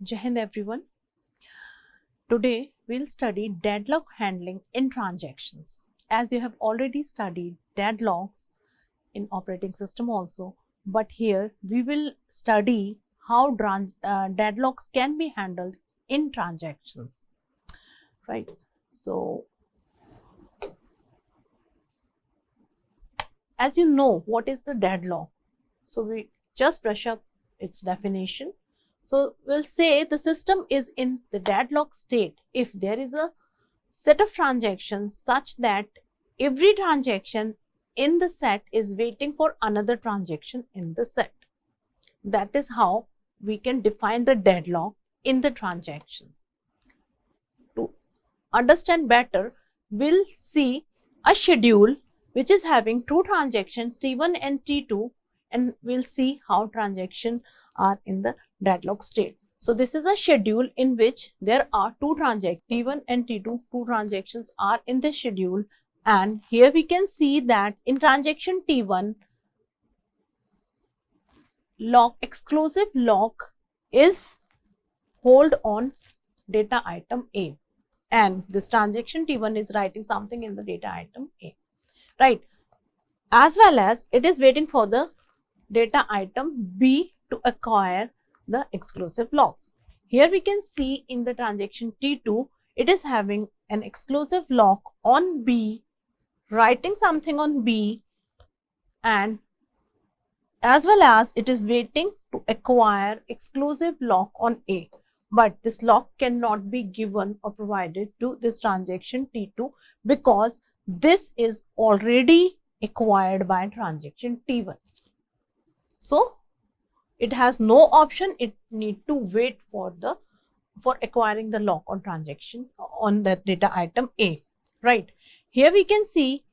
Jai Hind everyone. Today we'll study deadlock handling in transactions. As you have already studied deadlocks in operating system also, but here we will study how deadlocks can be handled in transactions, right? So, as you know, what is the deadlock? So, we just brush up its definition. So, we'll say the system is in the deadlock state if there is a set of transactions such that every transaction in the set is waiting for another transaction in the set. That is how we can define the deadlock in the transactions. To understand better, we'll see a schedule which is having two transactions T1 and T2, and we'll see how transactions are in the deadlock state. So, this is a schedule in which there are two transactions, T1 and T2, two transactions are in the schedule, and here we can see that in transaction T1, exclusive lock is hold on data item A, and this transaction T1 is writing something in the data item A, right? As well as it is waiting for the data item B to acquire the exclusive lock. Here we can see in the transaction T2, it is having an exclusive lock on B, writing something on B, and as well as it is waiting to acquire exclusive lock on A. But this lock cannot be given or provided to this transaction T2 because this is already acquired by transaction T1. So, it has no option, it need to wait for acquiring the lock on transaction on that data item A, right? Here we can see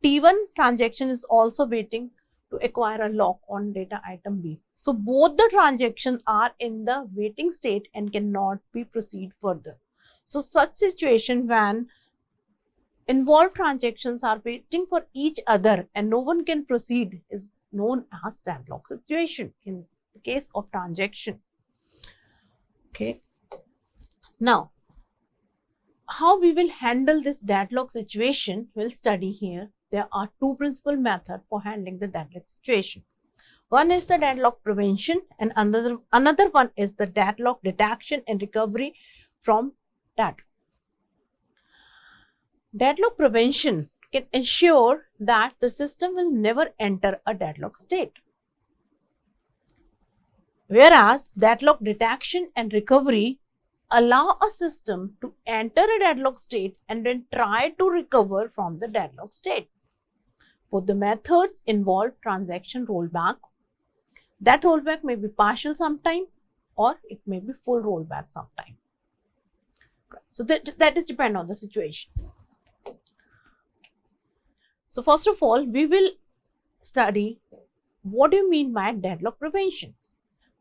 T1 transaction is also waiting to acquire a lock on data item B. So, both the transactions are in the waiting state and cannot be proceed further. So, such situation when involved transactions are waiting for each other and no one can proceed is known as deadlock situation in the case of transaction. Okay. Now, how we will handle this deadlock situation, we'll study here. There are two principal methods for handling the deadlock situation. One is the deadlock prevention and another one is the deadlock detection and recovery from deadlock. Deadlock prevention can ensure that the system will never enter a deadlock state. Whereas deadlock detection and recovery allow a system to enter a deadlock state and then try to recover from the deadlock state. Both the methods involve transaction rollback. That rollback may be partial sometime or it may be full rollback sometime. So that is depend on the situation. So first of all, we will study what do you mean by deadlock prevention.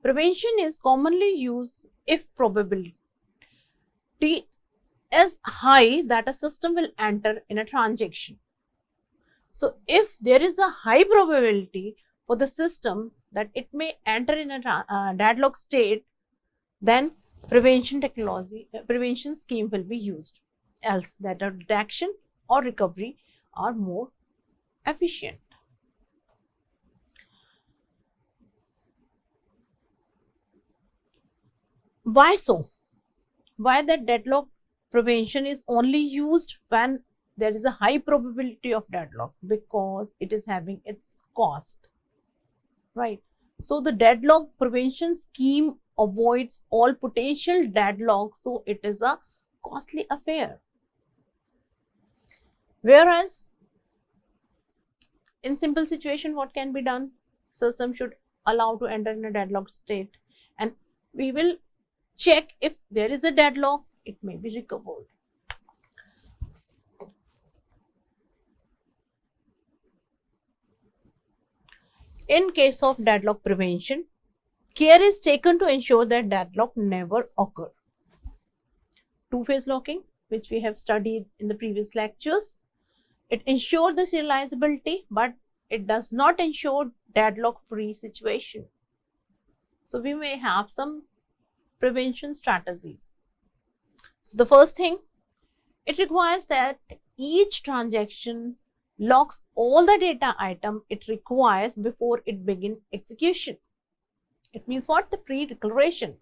Prevention is commonly used if probability is high that a system will enter in a transaction. So if there is a high probability for the system that it may enter in a deadlock state, then prevention scheme will be used. Else that detection or recovery are more efficient. Why so? Why that deadlock prevention is only used when there is a high probability of deadlock? Because it is having its cost, right? So the deadlock prevention scheme avoids all potential deadlock, so it is a costly affair. Whereas in simple situation, what can be done? System should allow to enter in a deadlock state and we will check if there is a deadlock, it may be recovered. In case of deadlock prevention, care is taken to ensure that deadlock never occur. Two-phase locking, which we have studied in the previous lectures, it ensures the serializability, but it does not ensure deadlock-free situation. So we may have some prevention strategies. So the first thing, it requires that each transaction locks all the data item it requires before it begin execution. It means what? The pre-declaration.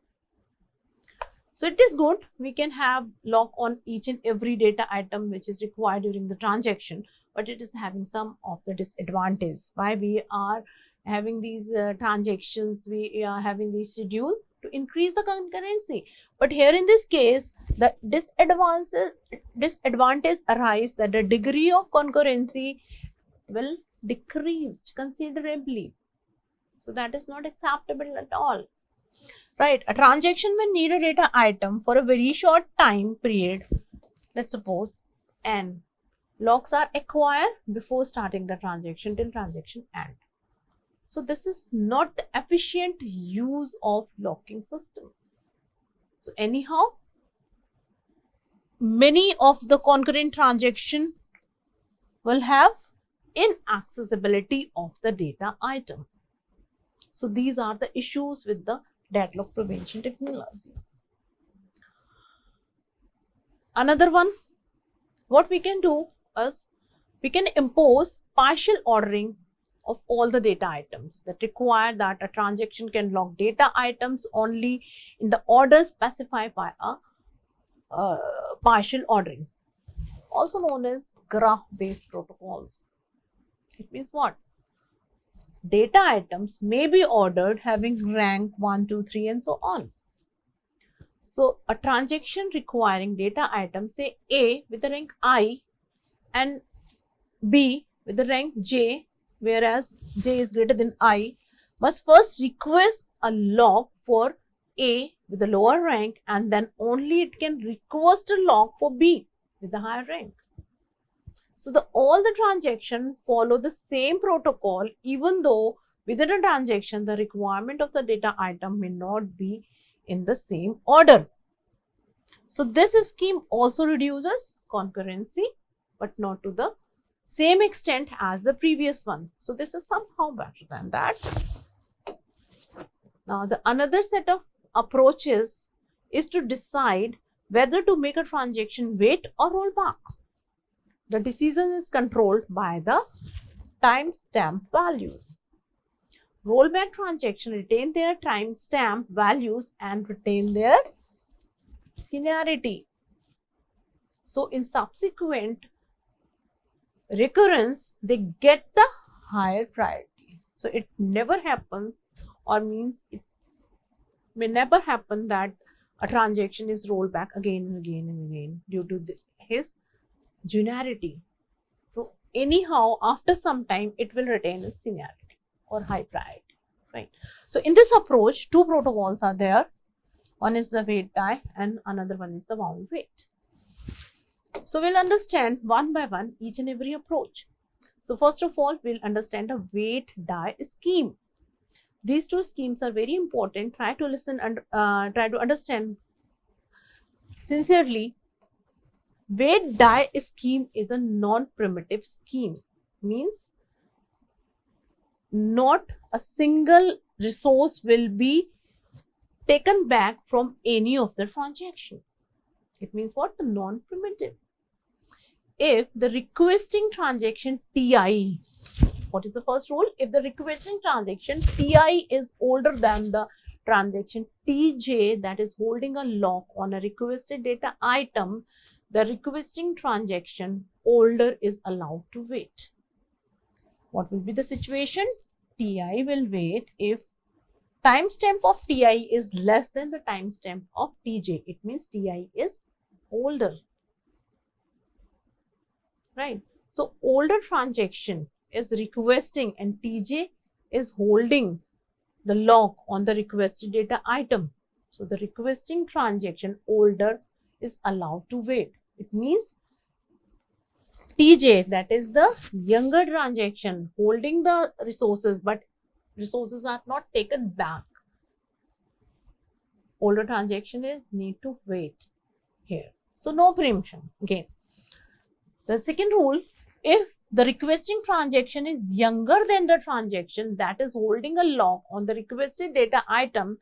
So it is good, we can have lock on each and every data item which is required during the transaction, but it is having some of the disadvantages. Why we are having these transactions, we are having these schedule to increase the concurrency. But here in this case, the disadvantage arise that the degree of concurrency will decrease considerably. So that is not acceptable at all. Right, a transaction may need a data item for a very short time period, let's suppose, and locks are acquired before starting the transaction till transaction end. So this is not the efficient use of locking system. So anyhow, many of the concurrent transaction will have inaccessibility of the data item. So these are the issues with the deadlock prevention technologies. Another one, what we can do is we can impose partial ordering of all the data items that require that a transaction can lock data items only in the order specified by a partial ordering, also known as graph-based protocols. It means what? Data items may be ordered having rank 1, 2, 3 and so on. So a transaction requiring data item, say A with the rank I and B with the rank J, whereas J is greater than I, must first request a lock for A with the lower rank, and then only it can request a lock for B with the higher rank. So all the transactions follow the same protocol, even though within a transaction the requirement of the data item may not be in the same order. So this scheme also reduces concurrency, but not to the same extent as the previous one. So this is somehow better than that. Now the another set of approaches is to decide whether to make a transaction wait or roll back. The decision is controlled by the timestamp values. Rollback transactions retain their timestamp values and retain their seniority. So in subsequent recurrence, they get the higher priority. So it never happens, or means it may never happen that a transaction is rolled back again and again and again due to his juniority. So anyhow, after some time, it will retain its seniority or high priority, right? So in this approach, two protocols are there. One is the wait die and another one is the bound wait. So we'll understand one by one each and every approach. So first of all, we'll understand a wait die scheme. These two schemes are very important. Try to listen and try to understand sincerely. Wait die scheme is a non-primitive scheme, means not a single resource will be taken back from any of the transaction. It means what? The non-primitive. If the requesting transaction Ti, what is the first rule? If the requesting transaction Ti is older than the transaction Tj that is holding a lock on a requested data item, the requesting transaction older is allowed to wait. What will be the situation? Ti will wait if timestamp of Ti is less than the timestamp of Tj. It means Ti is older, right? So older transaction is requesting and Tj is holding the lock on the requested data item. So the requesting transaction older is allowed to wait. It means Tj, that is the younger transaction holding the resources, but resources are not taken back. Older transaction is need to wait here. So no preemption. Okay. The second rule, if the requesting transaction is younger than the transaction that is holding a lock on the requested data item,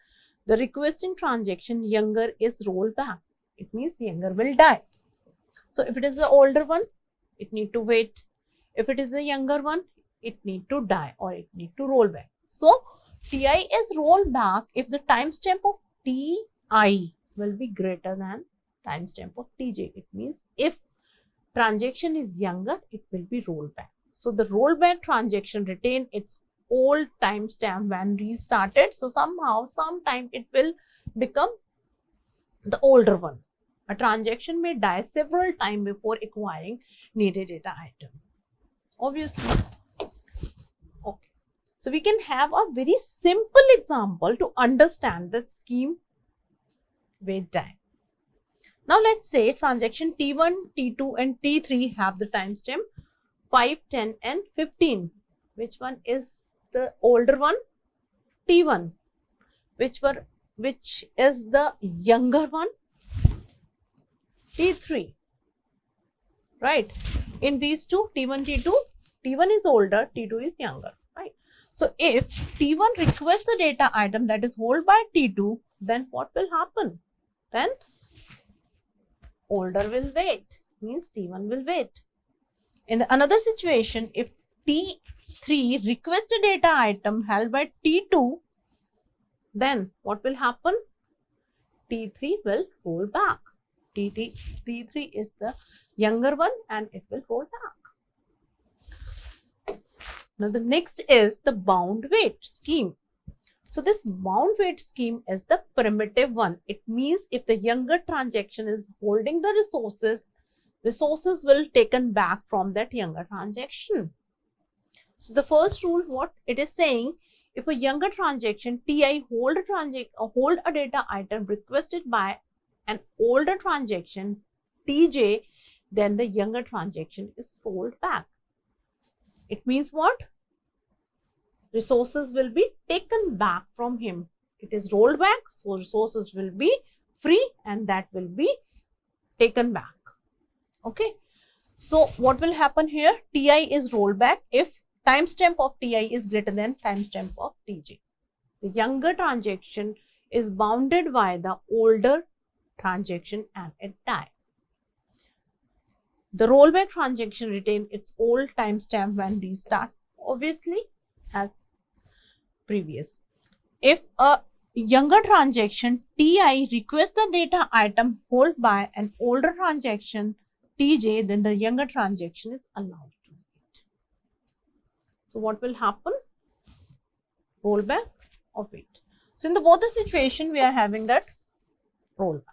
the requesting transaction younger is rolled back. It means younger will die. So if it is the older one, it need to wait. If it is a younger one, it need to die or it need to roll back. So Ti is rolled back if the timestamp of Ti will be greater than timestamp of Tj. It means if transaction is younger, it will be rolled back. So the rollback transaction retain its old timestamp when restarted. So somehow, sometime it will become the older one. A transaction may die several times before acquiring needed data item. Obviously. Okay. So we can have a very simple example to understand the scheme wait die. Now let's say transaction T1, T2 and T3 have the timestamp 5, 10 and 15. Which one is the older one? T1. Which is the younger one? T3. Right. In these two, T1, T2, T1 is older, T2 is younger. Right. So if T1 requests the data item that is held by T2, then what will happen? Then older will wait, means T1 will wait. In another situation, if T3 requests a data item held by T2, then what will happen? T3 will roll back. T3 is the younger one and it will roll back. Now the next is the bound wait scheme. So this bound wait scheme is the primitive one. It means if the younger transaction is holding the resources will taken back from that younger transaction. So the first rule, what it is saying, if a younger transaction Ti hold a data item requested by an older transaction Tj, then the younger transaction is rolled back. It means what? Resources will be taken back from him. It is rolled back, so resources will be free and that will be taken back. Okay. So what will happen here? Ti is rolled back if timestamp of Ti is greater than timestamp of Tj. The younger transaction is bounded by the older transaction and it die. The rollback transaction retain its old timestamp when restart, obviously as previous. If a younger transaction Ti requests the data item held by an older transaction Tj, then the younger transaction is allowed to wait. So what will happen? Rollback or wait. So in the both the situation, we are having that rollback.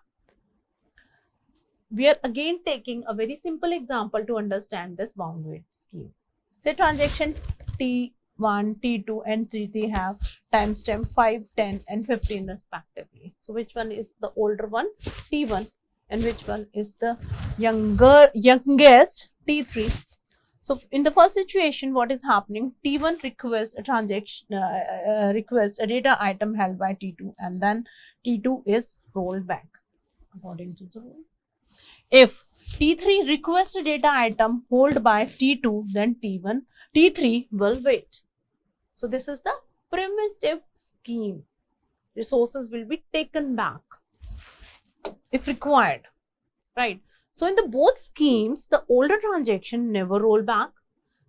We are again taking a very simple example to understand this bound wait scheme. Say transaction T1, T2 and T3 have timestamp 5, 10 and 15 respectively. So which one is the older one? T1, and which one is the youngest? T3. So in the first situation, what is happening? T1 requests a transaction, requests a data item held by T2 and then T2 is rolled back according to the rule. If T3 requests a data item held by T2, then T3 will wait. So this is the primitive scheme. Resources will be taken back if required, right? So in the both schemes, the older transaction never roll back.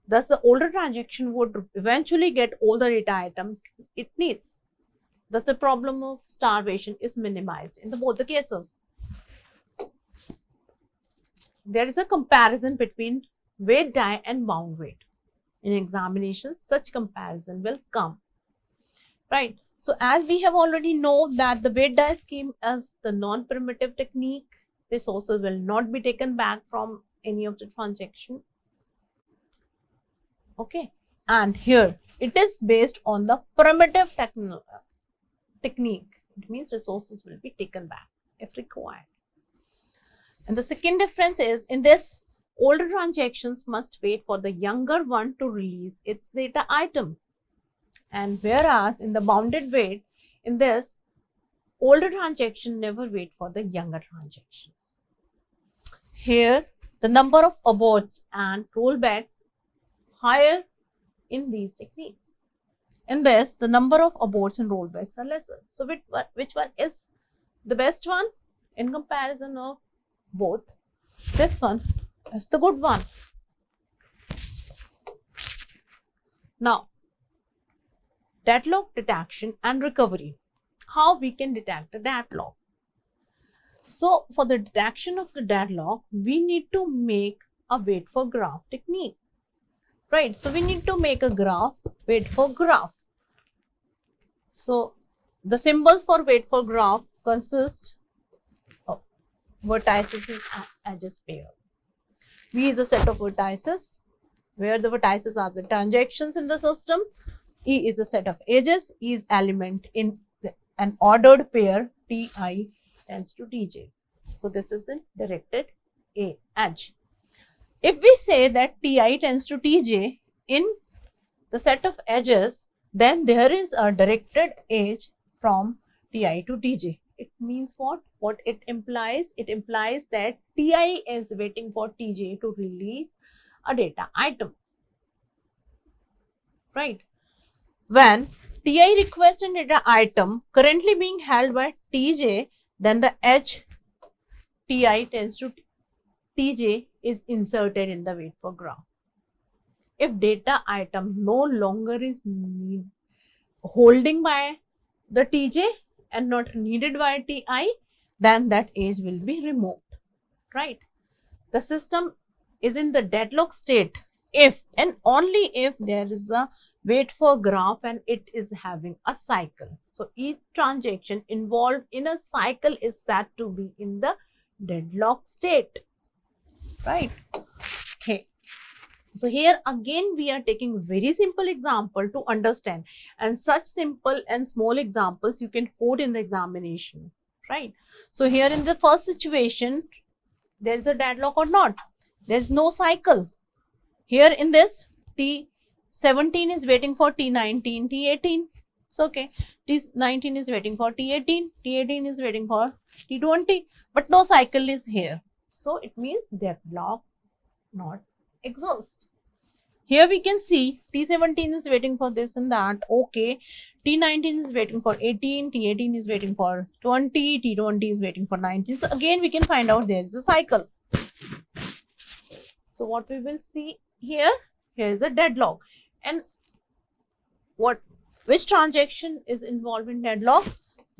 Thus, the older transaction would eventually get all the data items it needs. Thus, the problem of starvation is minimized in both the cases. There is a comparison between wait die and bound wait. In examinations, such comparison will come, right? So as we have already know that the wait die scheme is the non-primitive technique, resources will not be taken back from any of the transaction. Okay, and here it is based on the primitive technique. It means resources will be taken back if required. And the second difference is, in this, older transactions must wait for the younger one to release its data item. And whereas in the bounded wait, in this, older transaction never wait for the younger transaction. Here, the number of aborts and rollbacks higher in these techniques. In this, the number of aborts and rollbacks are lesser. So which one is the best one in comparison of both? This one is the good one. Now, deadlock detection and recovery. How we can detect a deadlock? So, for the detection of the deadlock, we need to make a wait for graph technique. Right, so we need to make a graph, wait for graph. So, the symbols for wait for graph consist of vertices and edges pair. V is a set of vertices, where the vertices are the transections in the system. E is a set of edges. E is element in an ordered pair. Ti tends to Tj. So, this is a directed edge. If we say that Ti tends to Tj in the set of edges, then there is a directed edge from Ti to Tj. It means what? What it implies? It implies that Ti is waiting for Tj to release a data item. Right? When Ti requests a data item currently being held by Tj, then the edge Ti tends to Tj is inserted in the wait for graph. If data item no longer is holding by the Tj and not needed by Ti, then that edge will be removed. Right? The system is in the deadlock state if and only if there is a wait for graph and it is having a cycle. So, each transaction involved in a cycle is said to be in the deadlock state. Right? Okay. So, here again we are taking very simple example to understand, and such simple and small examples you can quote in the examination. Right? So, here in the first situation, there is a deadlock or not? There is no cycle. Here in this, T17 is waiting for T19, T18. It's okay. T19 is waiting for T18, T18 is waiting for T20, but no cycle is here. So, it means deadlock not exist. Here we can see T17 is waiting for this and that. Okay. T19 is waiting for 18, T18 is waiting for 20, T20 is waiting for 19. So, again we can find out there is a cycle. So, what we will see here is a deadlock. And which transaction is involved in deadlock?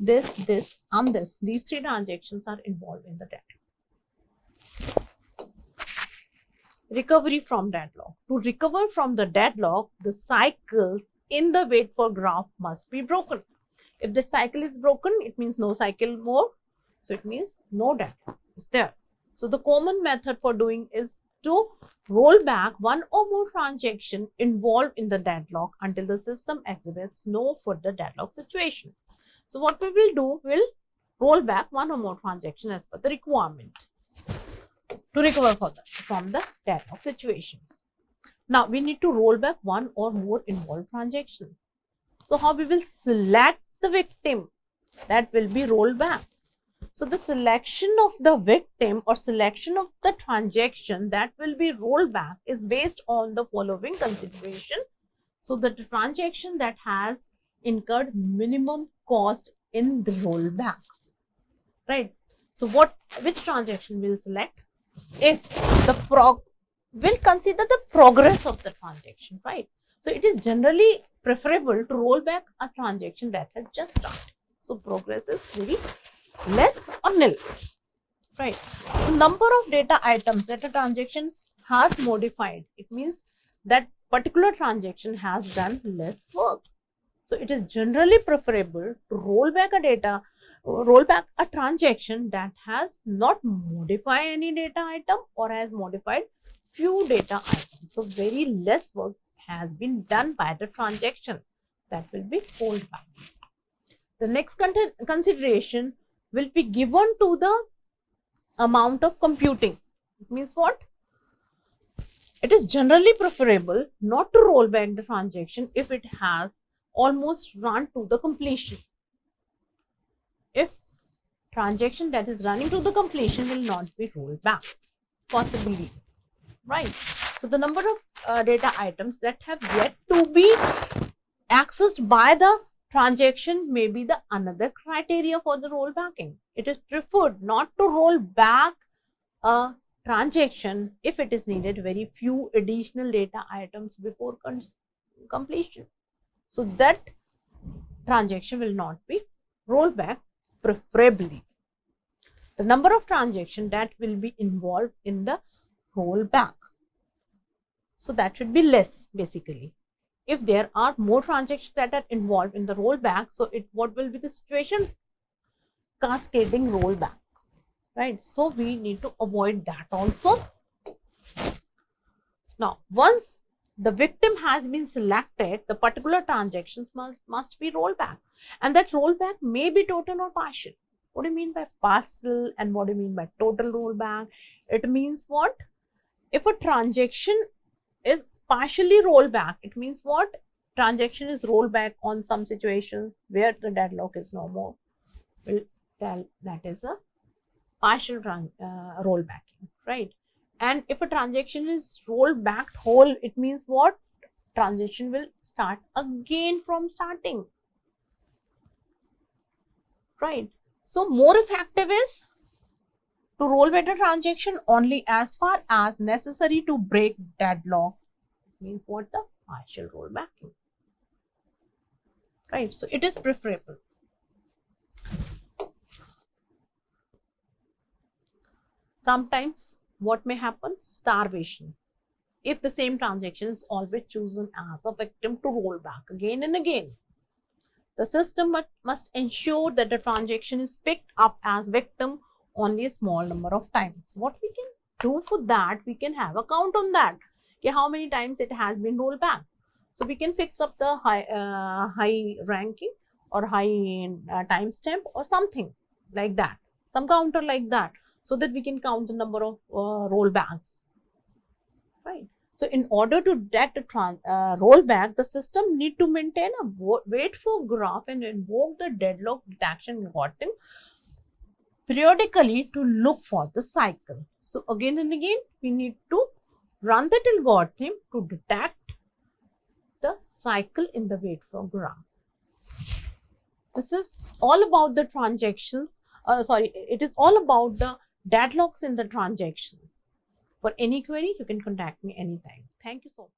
This, and this. These three transactions are involved in the deadlock. Recovery from deadlock. To recover from the deadlock, the cycles in the wait for graph must be broken. If the cycle is broken, it means no cycle more. So, it means no deadlock is there. So, the common method for doing is to roll back one or more transaction involved in the deadlock until the system exhibits no further deadlock situation. So, what we will do, we'll roll back one or more transaction as per the requirement to recover from the deadlock situation. Now, we need to roll back one or more involved transactions. So, how we will select the victim that will be rolled back? So, the selection of the victim or selection of the transaction that will be rolled back is based on the following consideration. So, the transaction that has incurred minimum cost in the rollback. Right? So, which transaction will select? If the will consider the progress of the transaction, right? So, it is generally preferable to roll back a transaction that has just started. So, progress is very less or nil, right? The number of data items that a transaction has modified, it means that particular transaction has done less work. So, it is generally preferable to roll back a transaction that has not modified any data item or has modified few data items. So, very less work has been done by the transaction that will be rolled back. The next consideration will be given to the amount of computing. It means what? It is generally preferable not to roll back the transaction if it has almost run to the completion. If transaction that is running to the completion will not be rolled back, possibly, right? So, the number of data items that have yet to be accessed by the transaction may be the another criteria for the rollbacking. It is preferred not to roll back a transaction if it is needed very few additional data items before completion. So that transaction will not be rolled back preferably. The number of transactions that will be involved in the rollback. So that should be less basically. If there are more transactions that are involved in the rollback, so what will be the situation? Cascading rollback, right? So we need to avoid that also. Now, once the victim has been selected, the particular transactions must be rolled back, and that rollback may be total or partial. What do you mean by partial and what do you mean by total rollback? It means what? If a transaction is partially rolled back, it means what? Transaction is rolled back on some situations where the deadlock is no more. We'll tell that is a partial rollbacking, right? And if a transaction is rolled back whole, it means what? Transaction will start again from starting, right? So more effective is to roll back a transaction only as far as necessary to break deadlock. It means what? The partial rollbacking, right? So it is preferable. Sometimes what may happen? Starvation. If the same transaction is always chosen as a victim to roll back again and again, the system must ensure that the transaction is picked up as victim only a small number of times. What we can do for that, we can have a count on that. Okay, how many times it has been rolled back. So we can fix up the high ranking or high timestamp or something like that, some counter like that, so that we can count the number of rollbacks, right? So in order to get a rollback, the system need to maintain a wait for graph and invoke the deadlock detection algorithm periodically to look for the cycle. So again and again, we need to run that algorithm to detect the cycle in the wait for graph. This is all about the transactions. It is all about the deadlocks in the transactions. For any query, you can contact me anytime. Thank you so much.